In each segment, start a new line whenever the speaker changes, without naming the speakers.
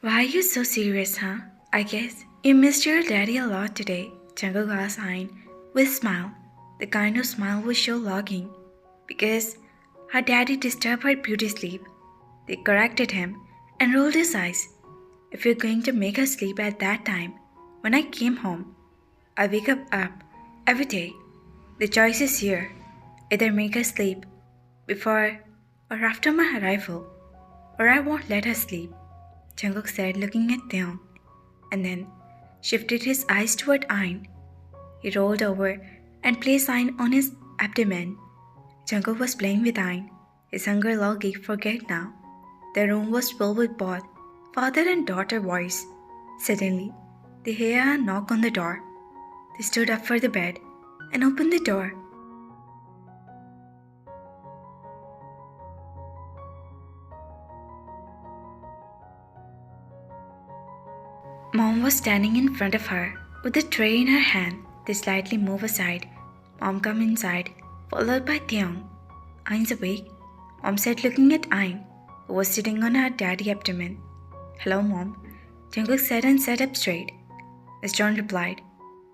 Why are you so serious, huh? I guess you missed your daddy a lot today, Jungkook asked Ain with a smile, the kind of smile with show logging, because her daddy disturbed her beauty sleep. They corrected him and rolled his eyes. If you're going to make her sleep at that time, when I came home, I wake up every day. The choice is here. Either make her sleep before or after my arrival, or I won't let her sleep, Jungkook said, looking at Taehyung, and then shifted his eyes toward Ain. He rolled over and placed Ain on his abdomen. Jungkook was playing with Ain, his hunger longing forget now. The room was filled with both father and daughter voice. Suddenly, they hear a knock on the door. They stood up for the bed and opened the door. Mom was standing in front of her with a tray in her hand. They slightly moved aside. Mom came inside, followed by Taehyung. Ain's awake, Mom said, looking at Ain, who was sitting on her daddy's abdomen. Hello, Mom, Jungkook said and sat up straight. Miss John replied,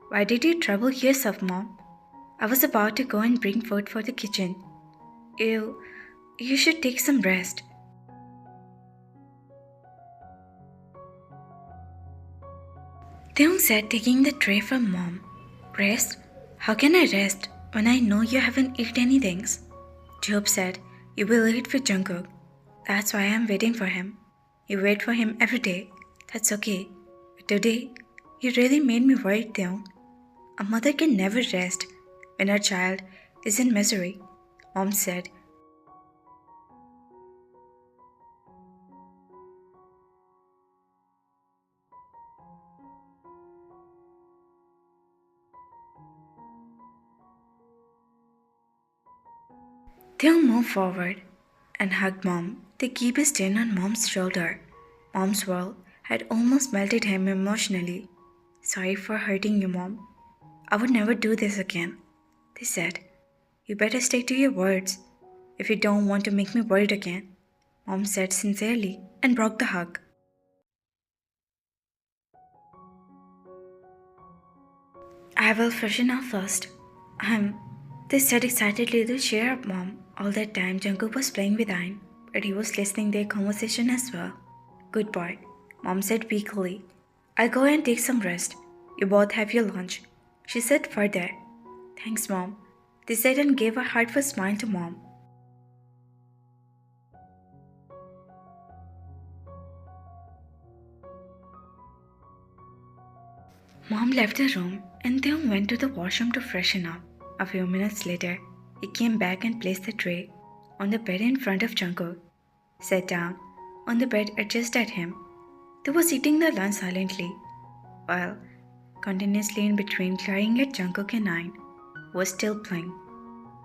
Why did you trouble yourself, Mom? I was about to go and bring food for the kitchen. You should take some rest. Taehyung said, taking the tray from Mom. Rest? How can I rest when I know you haven't eaten anything? Job said, You will eat for Jungkook. That's why I'm waiting for him. You wait for him every day. That's okay. But today, you really made me worried, Taehyung. A mother can never rest when her child is in misery, Mom said. Taehyung moved forward and hugged Mom to keep his chin on Mom's shoulder. Mom's world had almost melted him emotionally. Sorry for hurting you, Mom. I would never do this again, they said. You better stick to your words if you don't want to make me worried again, Mom said sincerely and broke the hug. I will freshen up first. They said excitedly to cheer up Mom. All that time Jungkook was playing with Ain, but he was listening their conversation as well. Good boy, Mom said weakly. I'll go and take some rest. You both have your lunch, she said further. Thanks, Mom, they said and gave a heartfelt smile to Mom. Mom left the room and Taehyung went to the washroom to freshen up. A few minutes later, he came back and placed the tray on the bed in front of Jungkook, sat down on the bed adjacent at him. They was eating their lunch silently, while continuously in between glaring at Jungkook and Ain, who was still playing.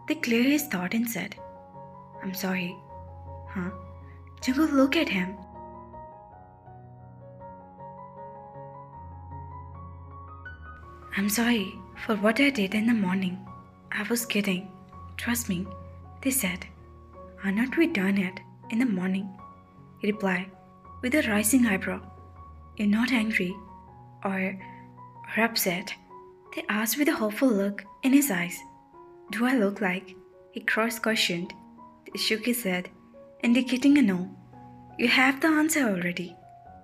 They cleared his thought and said, I'm sorry. Huh? Jungkook looked at him. I'm sorry for what I did in the morning. I was kidding. Trust me, they said. Are not we done it in the morning? He replied with a rising eyebrow. You're not angry or upset? They asked with a hopeful look in his eyes. Do I look like? He cross-questioned. He shook his head, indicating a no. You have the answer already.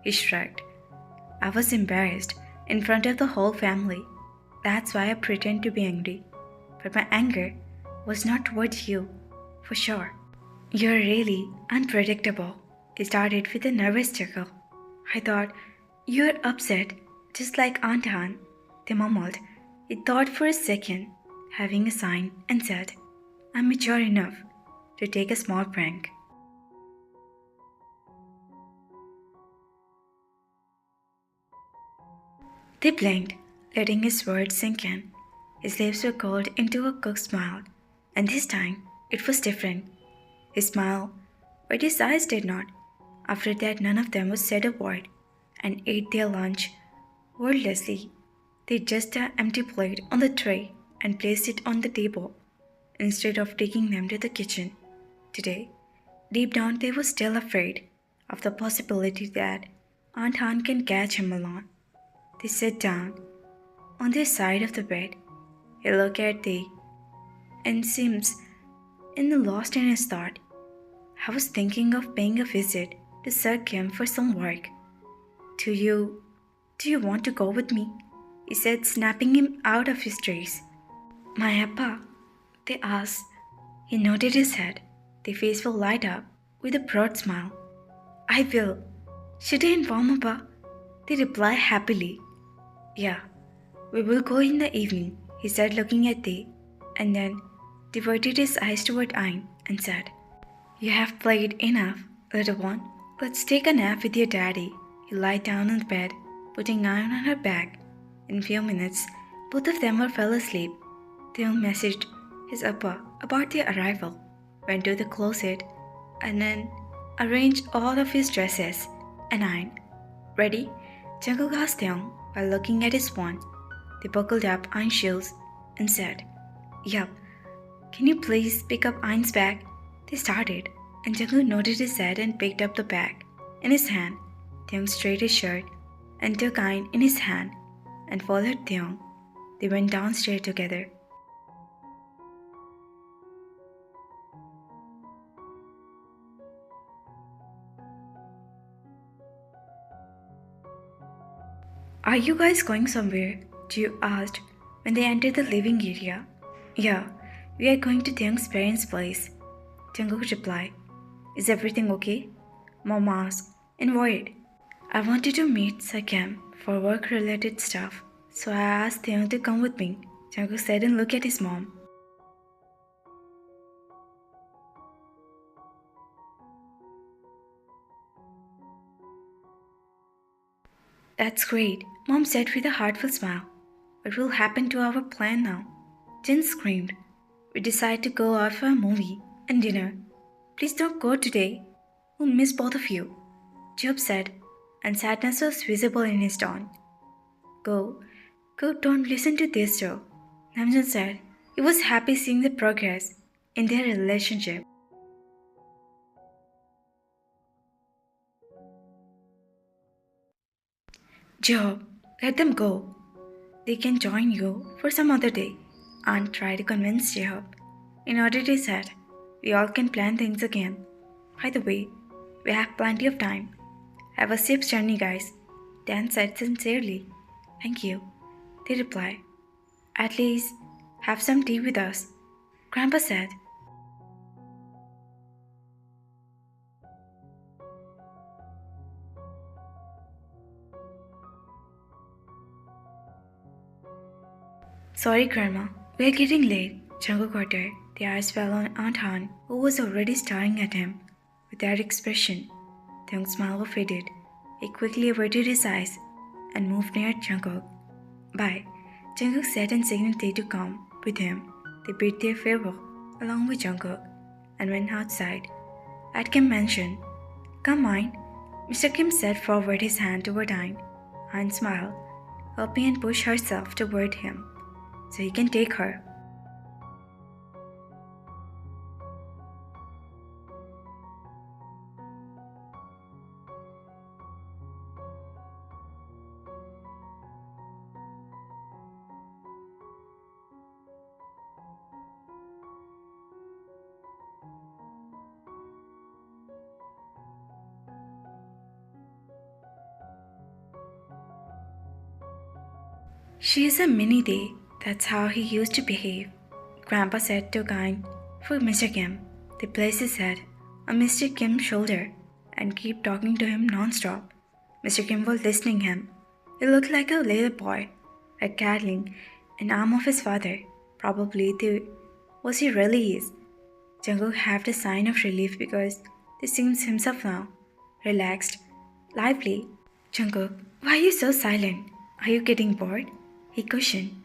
He shrugged. I was embarrassed in front of the whole family. That's why I pretend to be angry. But my anger was not towards you, for sure. You're really unpredictable. He started with a nervous chuckle. I thought you were upset, just like Aunt Han. They mumbled. He thought for a second, having a sign, and said, I'm mature enough to take a small prank. They blinked, letting his words sink in. His lips were curled into a cook's smile, and this time it was different. He smiled, but his eyes did not. After that, none of them said a word and ate their lunch wordlessly. They just an empty plate on the tray and placed it on the table instead of taking them to the kitchen. Today, deep down, they were still afraid of the possibility that Aunt Han can catch him alone. They sit down on their side of the bed. He looks at Tae and seems lost in his thought. I was thinking of paying a visit to Sir Kim for some work. Do you want to go with me? He said, snapping him out of his trace. My Appa? They asked. He nodded his head. Their face will light up with a broad smile. I will. Should I inform Appa? They reply happily. Yeah, we will go in the evening, he said, looking at They, and then diverted his eyes toward Ayn and said, You have played enough, little one. Let's take a nap with your daddy. He lied down on the bed, putting Ayn on her back. In a few minutes, both of them fell asleep. Theo messaged his Appa about their arrival, went to the closet, and then arranged all of his dresses. And Ayn, ready? Jungkook asked Theo while looking at his phone. They buckled up Ayn's shoes and said, Yup. Can you please pick up Ayn's bag? They started, and Jungkook nodded his head and picked up the bag. In his hand, Theung straightened his shirt and took Ayn in his hand and followed Theung. They went downstairs together. Are you guys going somewhere? Jiu asked when they entered the living area. Yeah, we are going to Theung's parents' place. Jungkook replied. Is everything okay? Mom asked, and worried. I wanted to meet Sakyam for work-related stuff, so I asked Theung to come with me. Jungkook said and looked at his mom. That's great, Mom said with a heartful smile. What will happen to our plan now? Jin screamed. We decided to go out for a movie and dinner. Please don't go today. We'll miss both of you. Job said, and sadness was visible in his tone. Go, don't listen to this, Joe. Namjoon said he was happy seeing the progress in their relationship. Job, let them go. They can join you for some other day. Aunt tried to convince Job. In order to said, we all can plan things again. By the way, we have plenty of time. Have a safe journey, guys. Dan said sincerely. Thank you. They replied. At least, have some tea with us. Grandpa said. Sorry, Grandma. We are getting late. Jungkook ordered. The eyes fell on Aunt Han, who was already staring at him. With that expression, Theung's smile faded. He quickly averted his eyes and moved near Jungkook. Bye. Jungkook said and signaled Tae to come with him. They bid their farewell along with Jungkook and went outside. At Kim mentioned, Come mine. Mr. Kim set forward his hand toward Ayn. Ayn smiled, helping and pushed herself toward him so he can take her. She is a mini Day. That's how he used to behave. Grandpa said to Ayn for Mr. Kim. They placed his head on Mr. Kim's shoulder and keep talking to him non-stop. Mr. Kim was listening him. He looked like a little boy, like cuddling an arm of his father. Probably was he really is. Jungkook had a sign of relief because he seems himself now, relaxed, lively. Jungkook, why are you so silent? Are you getting bored? He questioned.